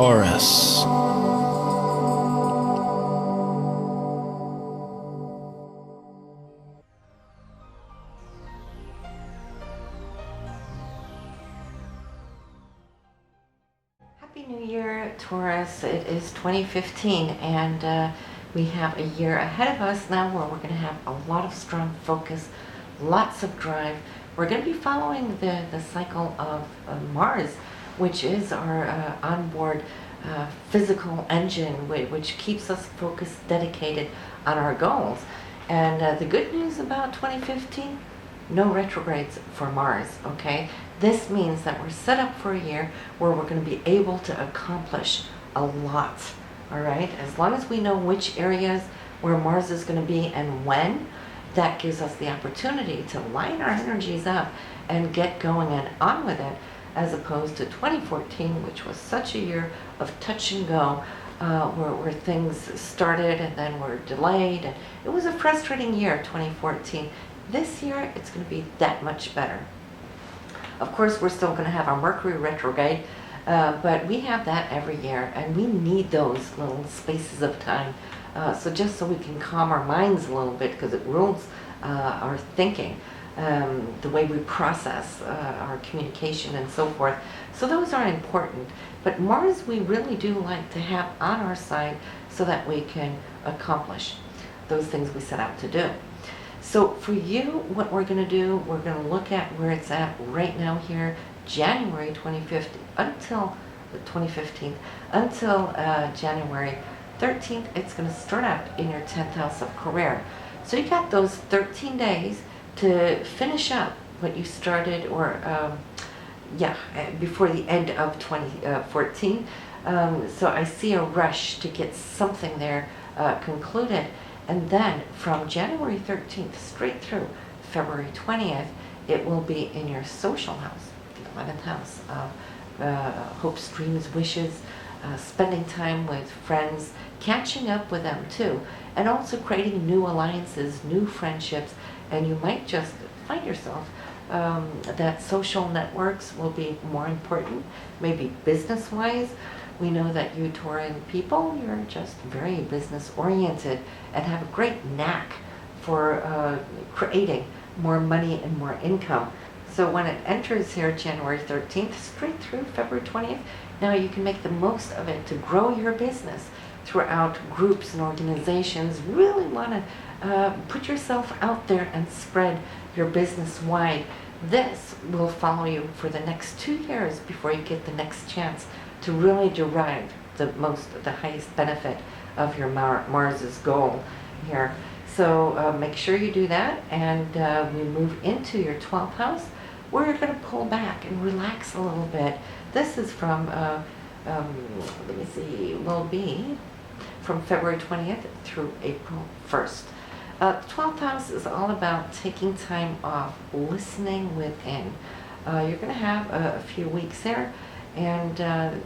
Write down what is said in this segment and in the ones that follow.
Taurus. Happy New Year, Taurus. It is 2015, and we have a year ahead of us now where we're going to have a lot of strong focus, lots of drive. We're going to be following the cycle of Mars, which is our onboard physical engine, which keeps us focused, dedicated on our goals. And the good news about 2015, no retrogrades for Mars, okay? This means that we're set up for a year where we're going to be able to accomplish a lot, all right? As long as we know which areas where Mars is going to be and when, that gives us the opportunity to line our energies up and get going and on with it, as opposed to 2014, which was such a year of touch and go, where things started and then were delayed. And it was a frustrating year, 2014. This year, it's going to be that much better. Of course, we're still going to have our Mercury retrograde, but we have that every year, and we need those little spaces of time. So just so we can calm our minds a little bit, because it rules our thinking, the way we process our communication and so forth. So those are important. But Mars, we really do like to have on our side so that we can accomplish those things we set out to do. So for you, what we're going to do, we're going to look at where it's at right now here, January 2015 until the 2015, until January 13th. It's going to start out in your 10th house of career. So you got those 13 days to finish up what you started, or before the end of 2014. So I see a rush to get something there concluded. And then from January 13th straight through February 20th, it will be in your social house, the 11th house of hopes, dreams, wishes, spending time with friends, catching up with them too, and also creating new alliances, new friendships. And you might just find yourself that social networks will be more important, maybe business-wise. We know that you Taurian people, you're just very business-oriented and have a great knack for creating more money and more income. So when it enters here January 13th, straight through February 20th, now you can make the most of it to grow your business throughout groups and organizations. Really want to put yourself out there and spread your business wide. This will follow you for the next 2 years before you get the next chance to really derive the highest benefit of your Mars's goal here. So make sure you do that, and we move into your 12th house, where you're going to pull back and relax a little bit. This is from, let me see, will be from February 20th through April 1st. The 12th house is all about taking time off, listening within. You're going to have a few weeks there, and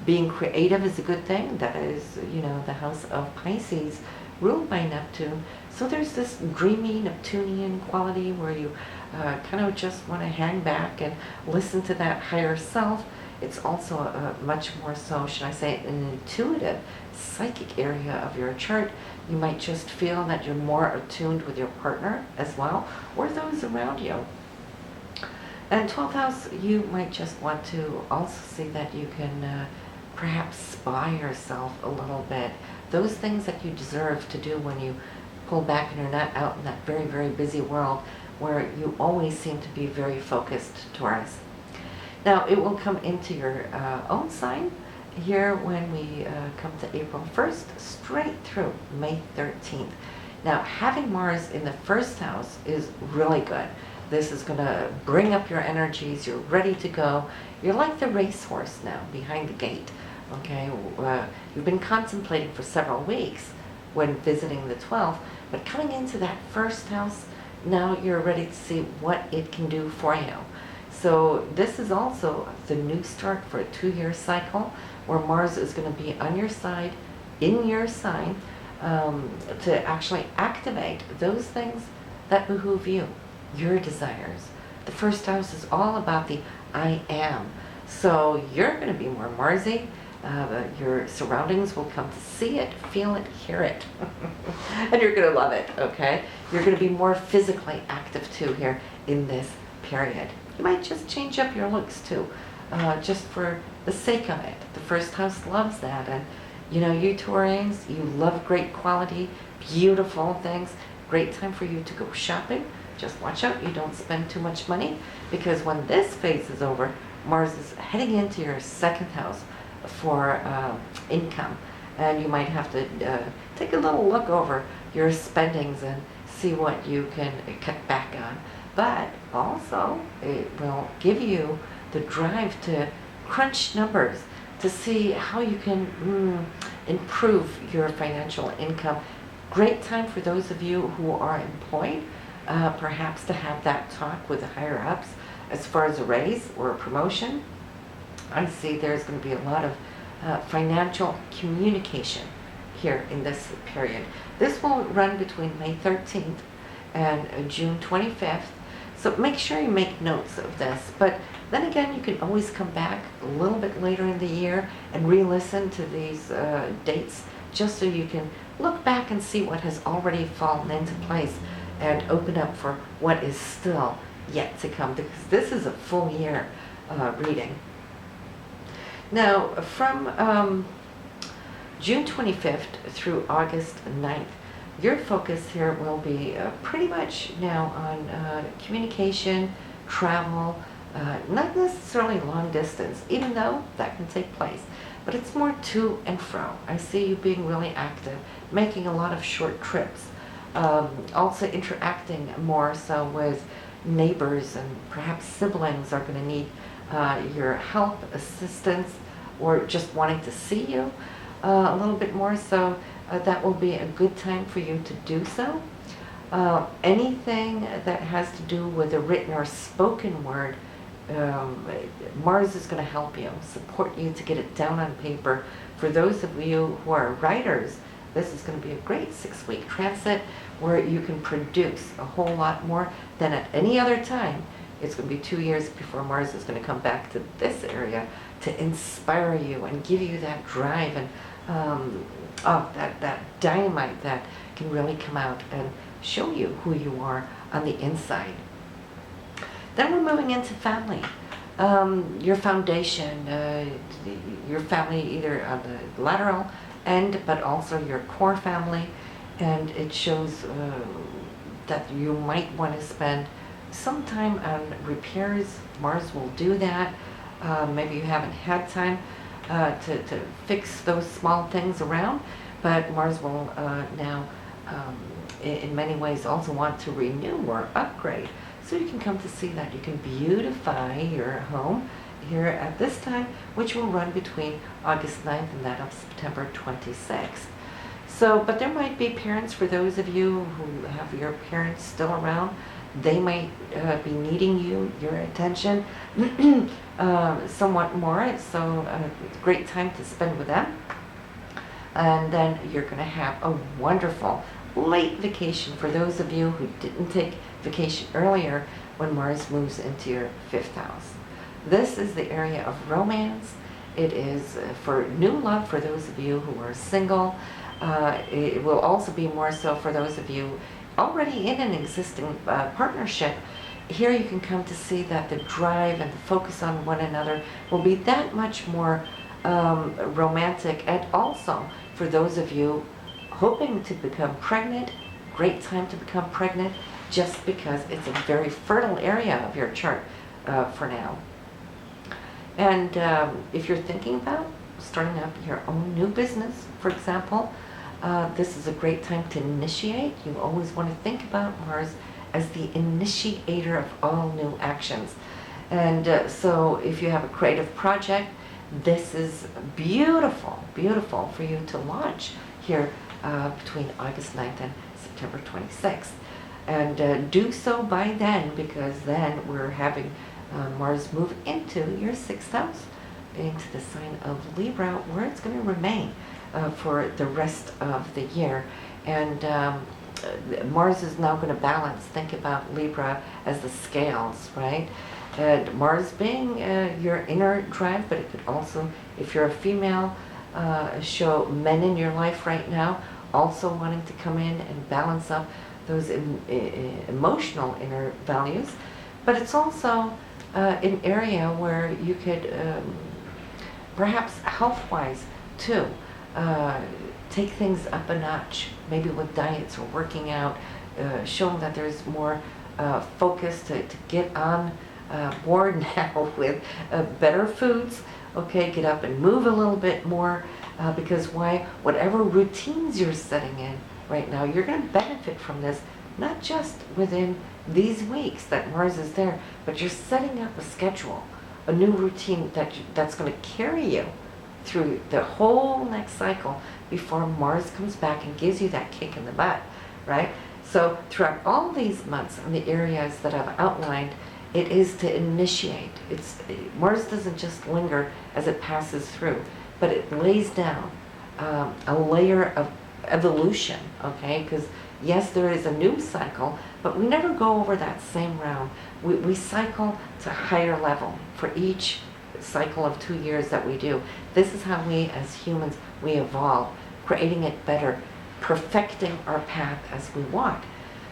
being creative is a good thing. That is, the house of Pisces, ruled by Neptune. So there's this dreamy Neptunian quality where you kind of just want to hang back and listen to that higher self. It's also a much more so, should I say, an intuitive, psychic area of your chart. You might just feel that you're more attuned with your partner as well, or those around you. And 12th house, you might just want to also see that you can perhaps spy yourself a little bit. Those things that you deserve to do when you pull back and you're not out in that very, very busy world where you always seem to be very focused, Taurus. Now, it will come into your own sign here when we come to April 1st, straight through May 13th. Now, having Mars in the first house is really good. This is going to bring up your energies. You're ready to go. You're like the racehorse now behind the gate. Okay, you've been contemplating for several weeks when visiting the 12th, but coming into that first house, now you're ready to see what it can do for you. So this is also the new start for a 2-year cycle where Mars is going to be on your side, in your sign, to actually activate those things that behoove you, your desires. The first house is all about the I am. So you're going to be more Marsy, Your surroundings will come to see it, feel it, hear it, and you're going to love it, okay? You're going to be more physically active too here in this period. You might just change up your looks too, just for the sake of it. The first house loves that, and you know, you Taurians, you love great quality, beautiful things. Great time for you to go shopping. Just watch out you don't spend too much money, because when this phase is over, Mars is heading into your second house for income, and you might have to take a little look over your spendings and see what you can cut back on. But also it will give you the drive to crunch numbers to see how you can improve your financial income. Great time for those of you who are employed, perhaps to have that talk with the higher ups as far as a raise or a promotion. I see there's going to be a lot of financial communication here in this period. This will run between May 13th and June 25th. So make sure you make notes of this. But then again, you can always come back a little bit later in the year and re-listen to these dates, just so you can look back and see what has already fallen into place and open up for what is still yet to come, because this is a full year reading. Now, from June 25th through August 9th, your focus here will be pretty much now on communication, travel, not necessarily long distance, even though that can take place, but it's more to and fro. I see you being really active, making a lot of short trips, also interacting more so with neighbors, and perhaps siblings are going to need your help, assistance, or just wanting to see you a little bit more. So that will be a good time for you to do so. Anything that has to do with a written or spoken word, Mars is going to help you, support you to get it down on paper. For those of you who are writers, this is going to be a great 6-week transit where you can produce a whole lot more than at any other time. It's going to be 2 years before Mars is going to come back to this area to inspire you and give you that drive and that dynamite that can really come out and show you who you are on the inside. Then we're moving into family. Your foundation, your family either on the lateral end, but also your core family. And it shows that you might want to spend some time on repairs. Mars will do that. Maybe you haven't had time to fix those small things around, but Mars will now in many ways also want to renew or upgrade. So you can come to see that. You can beautify your home here at this time, which will run between August 9th and that of September 26th. So, but there might be parents, for those of you who have your parents still around, they might be needing your attention somewhat more. So it's a great time to spend with them. And then you're going to have a wonderful late vacation for those of you who didn't take vacation earlier when Mars moves into your 5th house. This is the area of romance. It is for new love for those of you who are single. It will also be more so for those of you already in an existing partnership. Here you can come to see that the drive and the focus on one another will be that much more romantic. And also for those of you hoping to become pregnant, great time to become pregnant, just because it's a very fertile area of your chart for now. And if you're thinking about starting up your own new business, for example, this is a great time to initiate. You always want to think about Mars as the initiator of all new actions. And so if you have a creative project, this is beautiful, beautiful for you to launch here between August 9th and September 26th. And do so by then, because then we're having Mars move into your 6th house, into the sign of Libra, where it's going to remain for the rest of the year. And Mars is now going to balance. Think about Libra as the scales, right? And Mars being your inner drive, but it could also, if you're a female, show men in your life right now also wanting to come in and balance up those emotional inner values. But it's also an area where you could, perhaps health-wise too, take things up a notch, maybe with diets or working out, showing that there's more focus to get on board now with better foods. Okay, get up and move a little bit more, because why? Whatever routines you're setting in right now, you're going to benefit from this, not just within these weeks that Mars is there, but you're setting up a schedule, a new routine that's going to carry you through the whole next cycle before Mars comes back and gives you that kick in the butt, right? So throughout all these months in the areas that I've outlined, it is to initiate. Mars doesn't just linger as it passes through, but it lays down a layer of evolution, okay? Because yes, there is a new cycle, but we never go over that same round. We cycle to higher level for each cycle of 2 years that we do. This is how we as humans, we evolve, creating it better, perfecting our path as we want.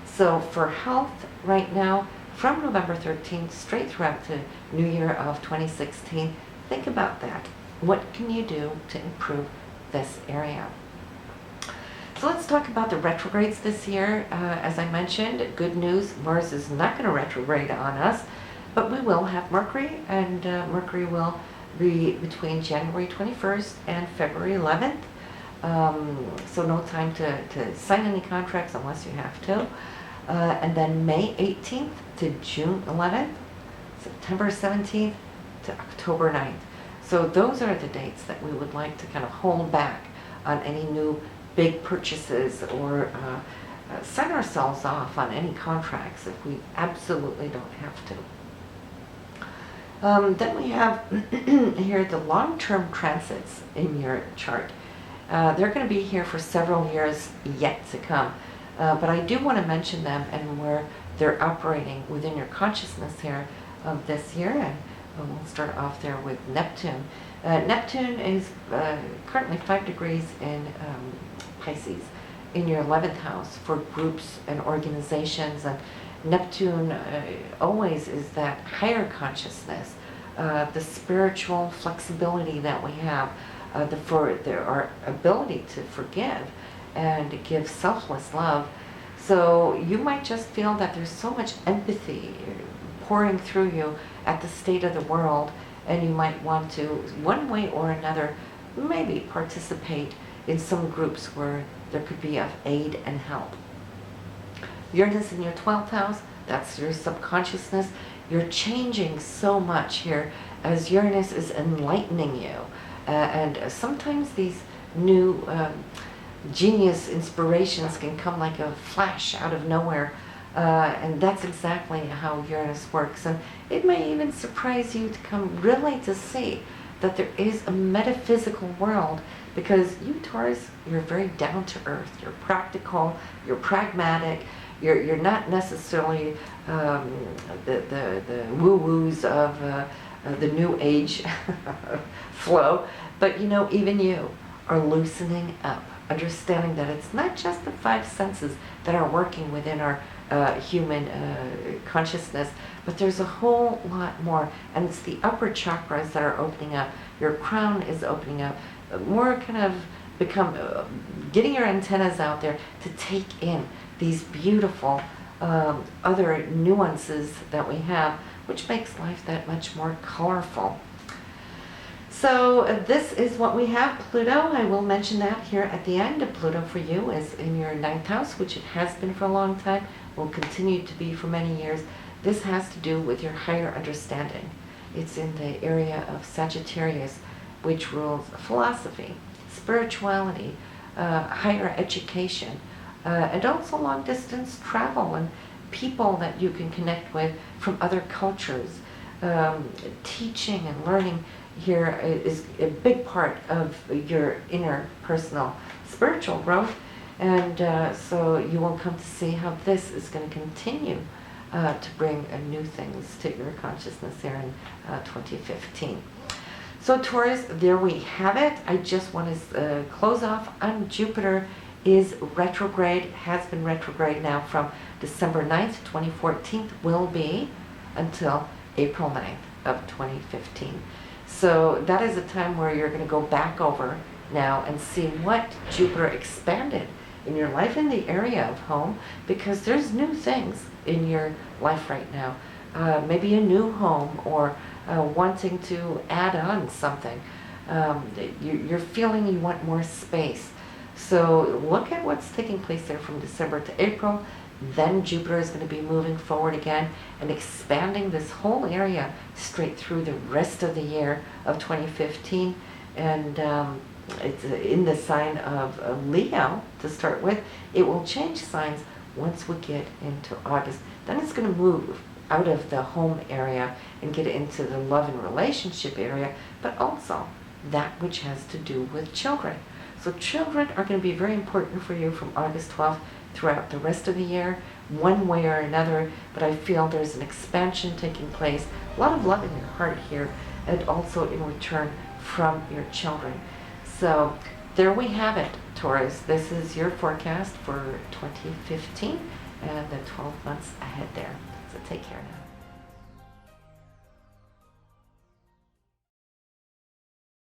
So for health right now, from November 13th straight throughout to New Year of 2016, think about that. What can you do to improve this area? So let's talk about the retrogrades this year. As I mentioned, good news, Mars is not going to retrograde on us, but we will have Mercury, and Mercury will be between January 21st and February 11th. So no time to sign any contracts unless you have to. And then May 18th to June 11th, September 17th to October 9th. So those are the dates that we would like to kind of hold back on any new big purchases, or sign ourselves off on any contracts if we absolutely don't have to. Then we have here the long-term transits in your chart. They're going to be here for several years yet to come. But I do want to mention them and where they're operating within your consciousness here of this year. And we'll start off there with Neptune. Neptune is currently 5 degrees in Pisces in your 11th house for groups and organizations. And Neptune always is that higher consciousness, the spiritual flexibility that we have, our ability to forgive and give selfless love. So you might just feel that there's so much empathy pouring through you at the state of the world, and you might want to, one way or another, maybe participate in some groups where there could be of aid and help. Uranus in your 12th house, that's your subconsciousness. You're changing so much here as Uranus is enlightening you. And sometimes these new genius inspirations can come like a flash out of nowhere. And that's exactly how Uranus works. And it may even surprise you to come really to see that there is a metaphysical world, because you, Taurus, you're very down to earth. You're practical, you're pragmatic, you're not necessarily the woo-woos of the new age flow, but you know, even you are loosening up, understanding that it's not just the 5 senses that are working within our human consciousness, but there's a whole lot more, and it's the upper chakras that are opening up. Your crown is opening up, more kind of become getting your antennas out there to take in these beautiful other nuances that we have, which makes life that much more colorful. So this is what we have. Pluto, I will mention that here at the end. Pluto for you is in your 9th house, which it has been for a long time, will continue to be for many years. This has to do with your higher understanding. It's in the area of Sagittarius, which rules philosophy, spirituality, higher education, and also long distance travel and people that you can connect with from other cultures. Teaching and learning here is a big part of your inner personal spiritual growth, and so you will come to see how this is going to continue to bring new things to your consciousness here in 2015. So Taurus, there we have it. I just want to close off on Jupiter is retrograde, has been retrograde now from December 9th, 2014, will be until April 9th of 2015. So that is a time where you're going to go back over now and see what Jupiter expanded in your life in the area of home, because there's new things in your life right now. Maybe a new home, or wanting to add on something. You're feeling you want more space. So look at what's taking place there from December to April. Then Jupiter is going to be moving forward again and expanding this whole area straight through the rest of the year of 2015. And it's in the sign of Leo to start with. It will change signs once we get into August. Then it's going to move out of the home area and get into the love and relationship area, but also that which has to do with children. So children are going to be very important for you from August 12th throughout the rest of the year, one way or another, but I feel there's an expansion taking place, a lot of love in your heart here, and also in return from your children. So there we have it, Taurus. This is your forecast for 2015 and the 12 months ahead there. So take care now.